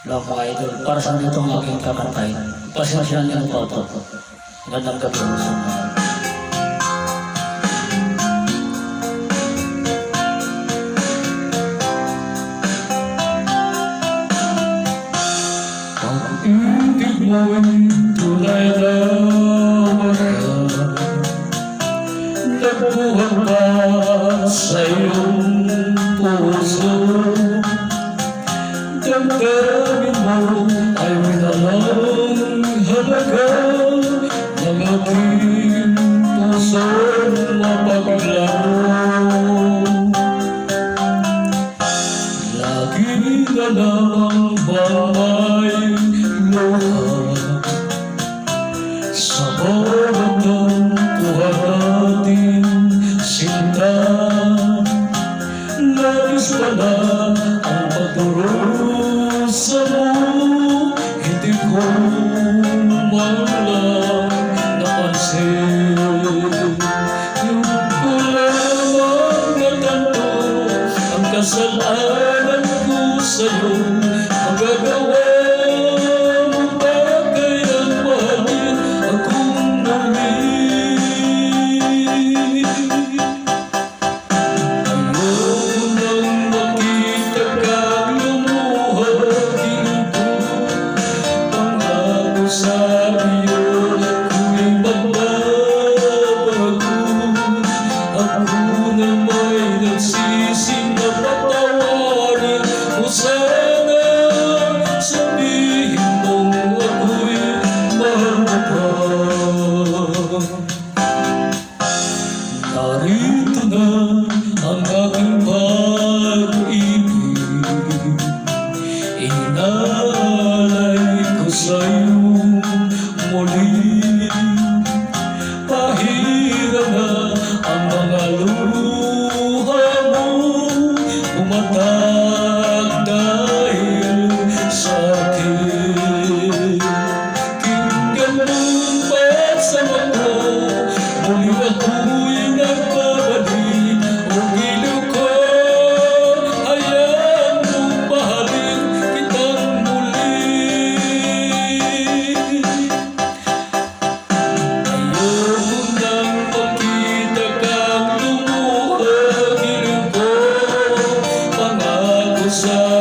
Hello mga idol, para sa dito ang aking kakantay. Pasensyahan niyo po ito. Magandang gabi po sa mga. Pag-ibig mo'y tunay na wala, nagbuhat pa sa iyong puso. Damdamin mo ay minalang halaga ng aking pusong mapaglaro. Lagi na lamang ba may luha sa bawat ng tuwa natin sinta? Nais pa na ang pagdurusa mo, hindi ko man lang napansin. Yung ko lamang natanto ang kasalanan ko sa'yo. Magagawa mo ba kayang mahalin akong muli? Sa iyo, ako'y magbabago. Ako na may nagsising na patawarin mo. Sana sabihin mong ako'y mahal mo pa. Narito na ang aking pag-ibig, inaalay ko sa'yo muli. Pahira na ang mga luha mo, umatag dahil sa akin. Kinggan mong pagsama ko, muli ako'y nagbabalik. O giliw ko, hayaan mong mahalin kitang muli. Sa